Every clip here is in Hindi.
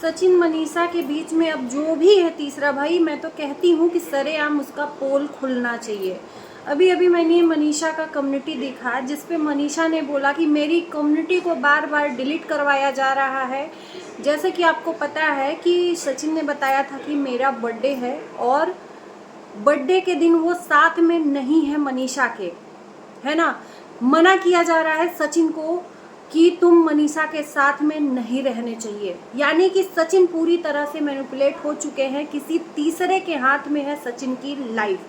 सचिन मनीषा के बीच में अब जो भी है तीसरा भाई, मैं तो कहती हूँ कि सरेआम उसका पोल खुलना चाहिए। अभी अभी मैंने मनीषा का कम्युनिटी देखा जिसपे मनीषा ने बोला कि मेरी कम्युनिटी को बार बार डिलीट करवाया जा रहा है। जैसे कि आपको पता है कि सचिन ने बताया था कि मेरा बर्थडे है और बर्थडे के दिन वो साथ में नहीं है मनीषा के, है ना। मना किया जा रहा है सचिन को कि तुम मनीषा के साथ में नहीं रहने चाहिए, यानी कि सचिन पूरी तरह से मैनिपुलेट हो चुके हैं। किसी तीसरे के हाथ में है सचिन की लाइफ।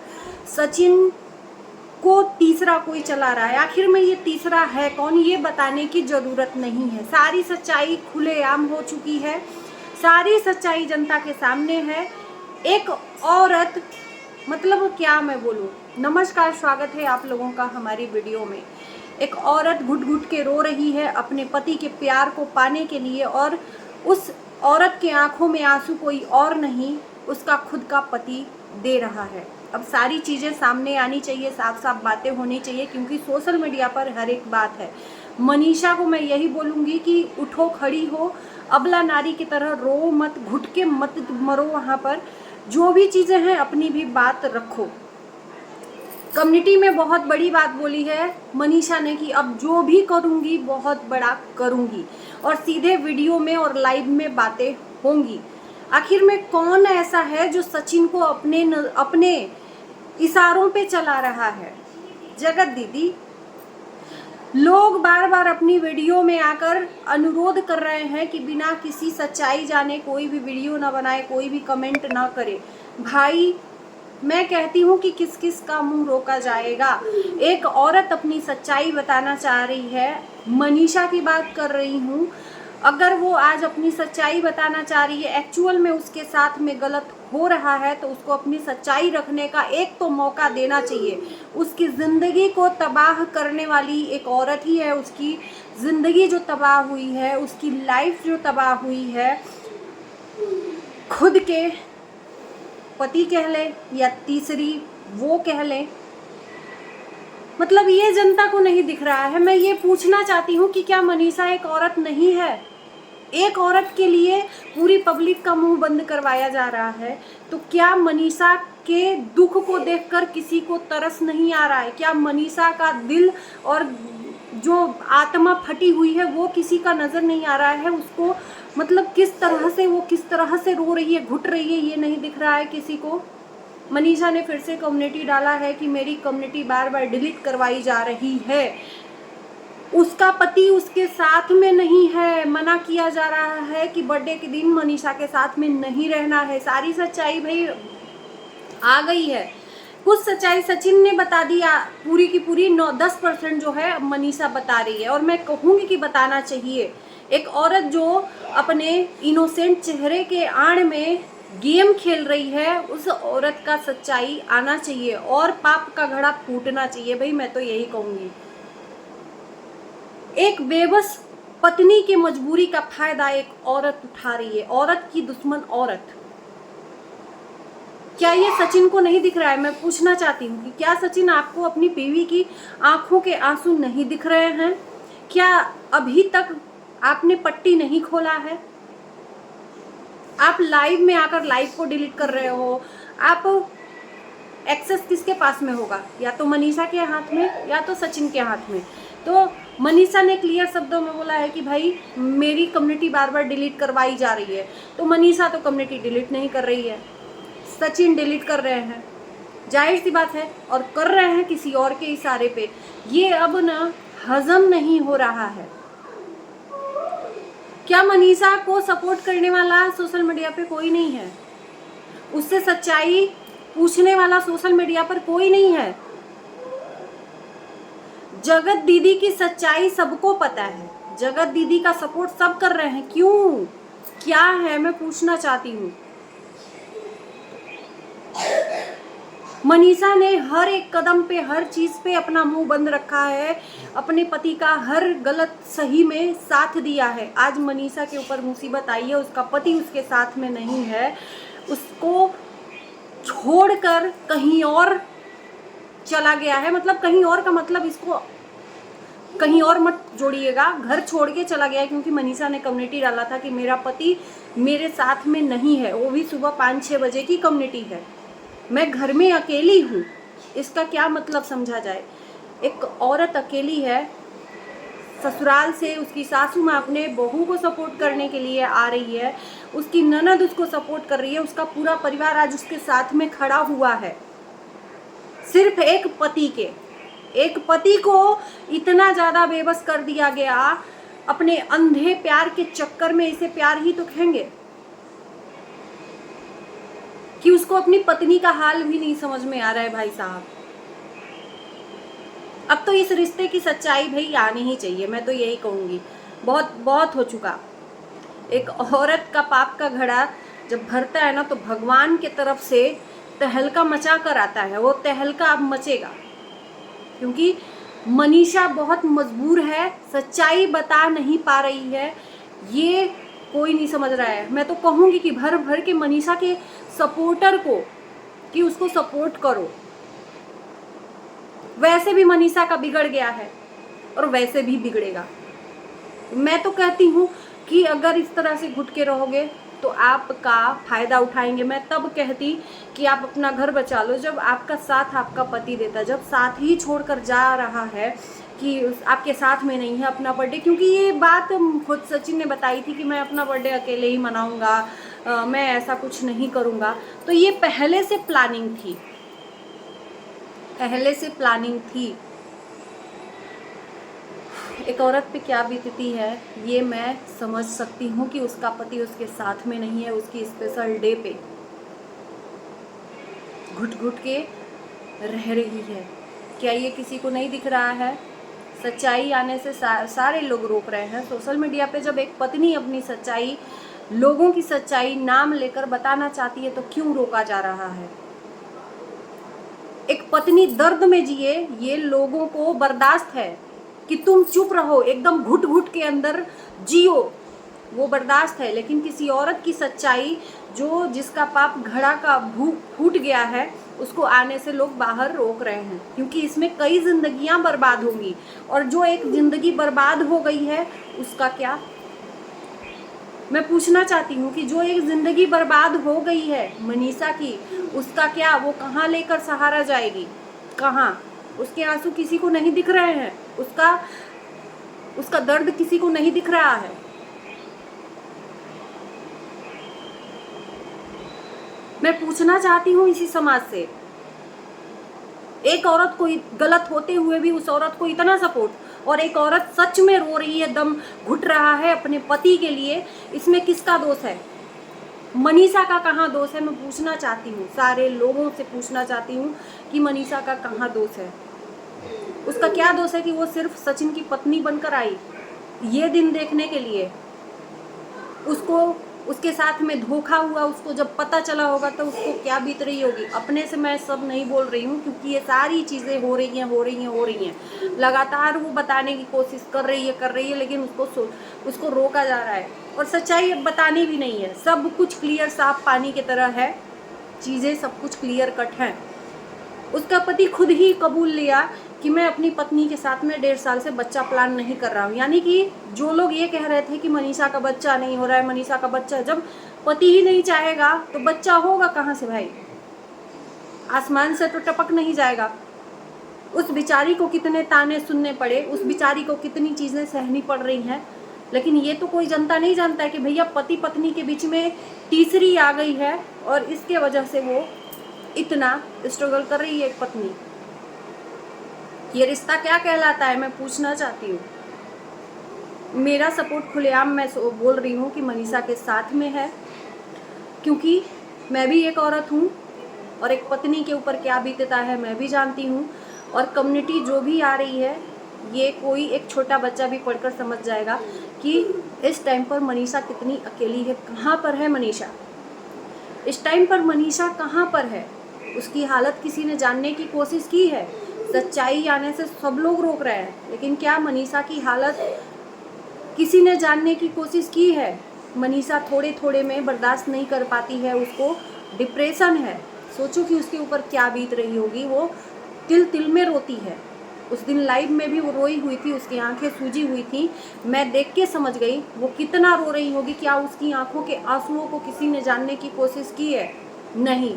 सचिन को तीसरा कोई चला रहा है। आखिर में ये तीसरा है कौन, ये बताने की जरूरत नहीं है। सारी सच्चाई खुलेआम हो चुकी है, सारी सच्चाई जनता के सामने है। एक औरत, मतलब क्या मैं बोलूं। नमस्कार, स्वागत है आप लोगों का हमारी वीडियो में। एक औरत घुट घुट के रो रही है अपने पति के प्यार को पाने के लिए, और उस औरत के आंखों में आंसू कोई और नहीं, उसका खुद का पति दे रहा है। अब सारी चीज़ें सामने आनी चाहिए, साफ साफ बातें होनी चाहिए, क्योंकि सोशल मीडिया पर हर एक बात है। मनीषा को मैं यही बोलूँगी कि उठो, खड़ी हो, अबला नारी की तरह रो मत, घुट के मत मरो। वहाँ पर जो भी चीज़ें हैं अपनी भी बात रखो। कम्युनिटी में बहुत बड़ी बात बोली है मनीषा ने कि अब जो भी करूँगी बहुत बड़ा करूँगी, और सीधे वीडियो में और लाइव में बातें होंगी। आखिर में कौन ऐसा है जो सचिन को अपने इशारों पे चला रहा है? जगत दीदी। लोग बार बार अपनी वीडियो में आकर अनुरोध कर रहे हैं कि बिना किसी सच्चाई जाने कोई भी वीडियो ना बनाए, कोई भी कमेंट ना करे। भाई मैं कहती हूँ कि किस किस का मुंह रोका जाएगा। एक औरत अपनी सच्चाई बताना चाह रही है, मनीषा की बात कर रही हूँ। अगर वो आज अपनी सच्चाई बताना चाह रही है, एक्चुअल में उसके साथ में गलत हो रहा है, तो उसको अपनी सच्चाई रखने का एक तो मौका देना चाहिए। उसकी ज़िंदगी को तबाह करने वाली एक औरत ही है। उसकी ज़िंदगी जो तबाह हुई है, उसकी लाइफ जो तबाह हुई है, खुद के पति कह ले या तीसरी वो कह ले, मतलब ये जनता को नहीं दिख रहा है। मैं ये पूछना चाहती हूँ कि क्या मनीषा एक औरत नहीं है? एक औरत के लिए पूरी पब्लिक का मुंह बंद करवाया जा रहा है, तो क्या मनीषा के दुख को देखकर किसी को तरस नहीं आ रहा है? क्या मनीषा का दिल और जो आत्मा फटी हुई है वो किसी का नज़र नहीं आ रहा है? उसको मतलब किस तरह से रो रही है, घुट रही है, ये नहीं दिख रहा है किसी को। मनीषा ने फिर से कम्युनिटी डाला है कि मेरी कम्युनिटी बार बार डिलीट करवाई जा रही है। उसका पति उसके साथ में नहीं है। मना किया जा रहा है कि बर्थडे के दिन मनीषा के साथ में नहीं रहना है। सारी सच्चाई भाई आ गई है। कुछ सच्चाई सचिन ने बता दिया, पूरी की पूरी 9-10% जो है मनीषा बता रही है, और मैं कहूँगी कि बताना चाहिए। एक औरत जो अपने इनोसेंट चेहरे के आड़ में गेम खेल रही है, उस औरत का सच्चाई आना चाहिए और पाप का घड़ा फूटना चाहिए। भाई मैं तो यही कहूँगी। एक बेबस पत्नी की मजबूरी का फायदा एक औरत उठा रही है, औरत की दुश्मन औरत। क्या ये सचिन को नहीं दिख रहा है? मैं पूछना चाहती हूँ कि क्या सचिन आपको अपनी बीवी की आंखों के आंसू नहीं दिख रहे हैं? क्या अभी तक आपने पट्टी नहीं खोला है? आप लाइव में आकर लाइव को डिलीट कर रहे हो। आप एक्सेस किसके पास में होगा? या तो मनीषा के हाथ में या तो सचिन के हाथ में। तो मनीषा ने क्लियर शब्दों में बोला है कि भाई मेरी कम्युनिटी बार बार डिलीट करवाई जा रही है। तो मनीषा तो कम्युनिटी डिलीट नहीं कर रही है, सचिन डिलीट कर रहे हैं, जाहिर सी बात है, और कर रहे हैं किसी और के इशारे पे। ये अब ना हजम नहीं हो रहा है। क्या मनीषा को सपोर्ट करने वाला सोशल मीडिया पे कोई नहीं है? उससे सच्चाई पूछने वाला सोशल मीडिया पर कोई नहीं है? जगत दीदी की सच्चाई सबको पता है, जगत दीदी का सपोर्ट सब कर रहे हैं। क्यों, क्या है, मैं पूछना चाहती हूँ। मनीषा ने हर एक कदम पे, हर चीज़ पे अपना मुंह बंद रखा है, अपने पति का हर गलत सही में साथ दिया है। आज मनीषा के ऊपर मुसीबत आई है, उसका पति उसके साथ में नहीं है, उसको छोड़कर कहीं और चला गया है। मतलब कहीं और का मतलब, इसको कहीं और मत जोड़िएगा, घर छोड़ के चला गया है, क्योंकि मनीषा ने कम्युनिटी डाला था कि मेरा पति मेरे साथ में नहीं है, वो भी सुबह 5-6 बजे की कम्युनिटी है। मैं घर में अकेली हूँ, इसका क्या मतलब समझा जाए? एक औरत अकेली है, ससुराल से उसकी सासू माँ अपने बहू को सपोर्ट करने के लिए आ रही है, उसकी ननद उसको सपोर्ट कर रही है, उसका पूरा परिवार आज उसके साथ में खड़ा हुआ है। सिर्फ एक पति को इतना ज़्यादा बेबस कर दिया गया, अपने अंधे प्यार के चक्कर में। इसे प्यार ही तो कहेंगे कि उसको अपनी पत्नी का हाल भी नहीं समझ में आ रहा है भाई साहब। अब तो इस रिश्ते की सच्चाई भाई आनी ही चाहिए, मैं तो यही कहूँगी। बहुत बहुत हो चुका। एक औरत का पाप का घड़ा जब भरता है ना, तो भगवान के तरफ से तहलका मचा कर आता है। वो तहलका अब मचेगा, क्योंकि मनीषा बहुत मजबूर है, सच्चाई बता नहीं पा रही है, ये कोई नहीं समझ रहा है। मैं तो कहूँगी कि भर भर के मनीषा के सपोर्टर को कि उसको सपोर्ट करो। वैसे भी मनीषा का बिगड़ गया है और वैसे भी बिगड़ेगा। मैं तो कहती हूँ कि अगर इस तरह से घुट के रहोगे तो आपका फायदा उठाएंगे। मैं तब कहती कि आप अपना घर बचा लो जब आपका साथ आपका पति देता, जब साथ ही छोड़कर जा रहा है कि आपके साथ में नहीं है अपना बर्थडे। क्योंकि ये बात खुद सचिन ने बताई थी कि मैं अपना बर्थडे अकेले ही मनाऊंगा, मैं ऐसा कुछ नहीं करूँगा। तो ये पहले से प्लानिंग थी, पहले से प्लानिंग थी। एक औरत पे क्या बीतती है ये मैं समझ सकती हूँ कि उसका पति उसके साथ में नहीं है, उसकी स्पेशल डे पे घुट घुट के रह रही है। क्या ये किसी को नहीं दिख रहा है? सच्चाई आने से सारे लोग रोक रहे हैं। सोशल मीडिया पे जब एक पत्नी अपनी सच्चाई, लोगों की सच्चाई नाम लेकर बताना चाहती है तो क्यों रोका जा रहा है? एक पत्नी दर्द में जिए, ये लोगों को बर्दाश्त है कि तुम चुप रहो, एकदम घुट घुट के अंदर जियो, वो बर्दाश्त है। लेकिन किसी औरत की सच्चाई, जो जिसका पाप घड़ा का फूट गया है, उसको आने से लोग बाहर रोक रहे हैं, क्योंकि इसमें कई जिंदगियां बर्बाद होंगी। और जो एक जिंदगी बर्बाद हो गई है उसका क्या? मैं पूछना चाहती हूँ कि जो एक जिंदगी बर्बाद हो गई है मनीषा की, उसका क्या? वो कहाँ लेकर सहारा जाएगी? कहाँ? उसके आंसू किसी को नहीं दिख रहे हैं, उसका दर्द किसी को नहीं दिख रहा है। मैं पूछना चाहती हूँ इसी समाज से, एक औरत को गलत होते हुए भी उस औरत को इतना सपोर्ट, और एक औरत सच में रो रही है, दम घुट रहा है अपने पति के लिए, इसमें किसका दोष है? मनीषा का कहाँ दोष है? मैं पूछना चाहती हूँ, सारे लोगों से पूछना चाहती हूँ कि मनीषा का कहाँ दोष है? उसका क्या दोष है कि वो सिर्फ सचिन की पत्नी बनकर आई ये दिन देखने के लिए? उसको उसके साथ में धोखा हुआ, उसको जब पता चला होगा तो उसको क्या बीत रही होगी। अपने से मैं सब नहीं बोल रही हूँ, क्योंकि ये सारी चीज़ें हो रही हैं लगातार। वो बताने की कोशिश कर रही है, लेकिन उसको रोका जा रहा है। और सच्चाई अब बतानी भी नहीं है, सब कुछ क्लियर साफ पानी की तरह है, चीज़ें सब कुछ क्लियर कट हैं। उसका पति खुद ही कबूल लिया कि मैं अपनी पत्नी के साथ में 1.5 साल से बच्चा प्लान नहीं कर रहा हूँ। यानी कि जो लोग ये कह रहे थे कि मनीषा का बच्चा नहीं हो रहा है, मनीषा का बच्चा, जब पति ही नहीं चाहेगा तो बच्चा होगा कहाँ से भाई? आसमान से तो टपक नहीं जाएगा। उस बेचारी को कितने ताने सुनने पड़े, उस बेचारी को कितनी चीज़ें सहनी पड़ रही हैं। लेकिन ये तो कोई जनता नहीं जानता है कि भैया पति पत्नी के बीच में तीसरी आ गई है और इसके वजह से वो इतना स्ट्रगल कर रही है एक पत्नी। ये रिश्ता क्या कहलाता है? मैं पूछना चाहती हूँ। मेरा सपोर्ट खुलेआम मैं बोल रही हूँ कि मनीषा के साथ में है, क्योंकि मैं भी एक औरत हूँ और एक पत्नी के ऊपर क्या बीतता है मैं भी जानती हूँ। और कम्युनिटी जो भी आ रही है, ये कोई एक छोटा बच्चा भी पढ़कर समझ जाएगा कि इस टाइम पर मनीषा कितनी अकेली है। कहाँ पर है मनीषा? इस टाइम पर मनीषा कहाँ पर है? उसकी हालत किसी ने जानने की कोशिश की है? सच्चाई आने से सब लोग रोक रहे हैं, लेकिन क्या मनीषा की हालत किसी ने जानने की कोशिश की है? मनीषा थोड़े थोड़े में बर्दाश्त नहीं कर पाती है, उसको डिप्रेशन है। सोचो कि उसके ऊपर क्या बीत रही होगी, वो तिल तिल में रोती है। उस दिन लाइव में भी वो रोई हुई थी, उसकी आंखें सूजी हुई थी। मैं देख के समझ गई वो कितना रो रही होगी। क्या उसकी आंखों के आंसुओं को किसी ने जानने की कोशिश की है? नहीं।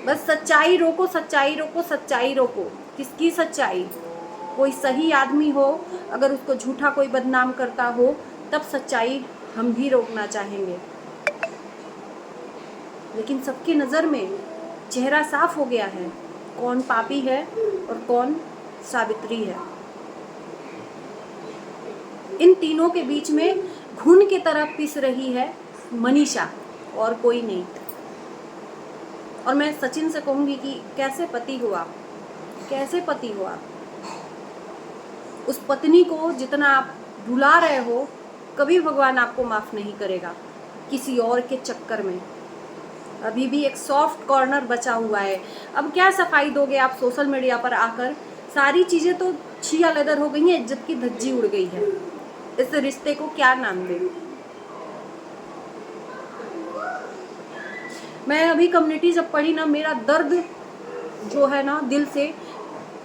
बस सच्चाई रोको, सच्चाई रोको, सच्चाई रोको। किसकी सच्चाई? कोई सही आदमी हो, अगर उसको झूठा कोई बदनाम करता हो, तब सच्चाई हम भी रोकना चाहेंगे। लेकिन सबकी नज़र में चेहरा साफ हो गया है, कौन पापी है और कौन सावित्री है। इन तीनों के बीच में घुन की तरह पिस रही है मनीषा, और कोई नहीं। और मैं सचिन से कहूँगी कि कैसे पति हो आप, कैसे पति हो आप? उस पत्नी को जितना आप रुला रहे हो, कभी भगवान आपको माफ़ नहीं करेगा किसी और के चक्कर में। अभी भी एक सॉफ्ट कॉर्नर बचा हुआ है। अब क्या सफाई दोगे आप सोशल मीडिया पर आकर? सारी चीज़ें तो छिया लेदर हो गई हैं, इज्जत की धज्जी उड़ गई है। इस रिश्ते को क्या नाम दें? मैं अभी कम्युनिटी जब पढ़ी ना, मेरा दर्द जो है ना दिल से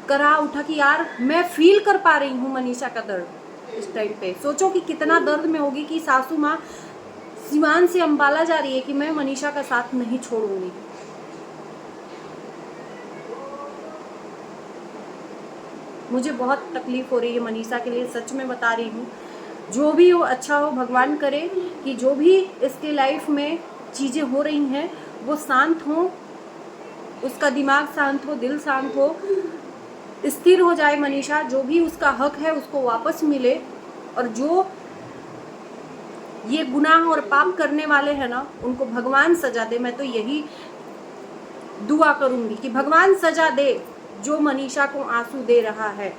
करा उठा कि यार मैं फील कर पा रही हूँ मनीषा का दर्द इस टाइम पे। सोचो कि कितना दर्द में होगी कि सासू माँ सिवान से अम्बाला जा रही है कि मैं मनीषा का साथ नहीं छोड़ूंगी। मुझे बहुत तकलीफ हो रही है मनीषा के लिए, सच में बता रही हूँ। जो भी हो अच्छा हो, भगवान करे कि जो भी इसके लाइफ में चीज़ें हो रही हैं वो शांत हो, उसका दिमाग शांत हो, दिल शांत हो, स्थिर हो जाए मनीषा। जो भी उसका हक है उसको वापस मिले, और जो ये गुनाह और पाप करने वाले हैं ना, उनको भगवान सजा दे। मैं तो यही दुआ करूंगी कि भगवान सजा दे जो मनीषा को आंसू दे रहा है।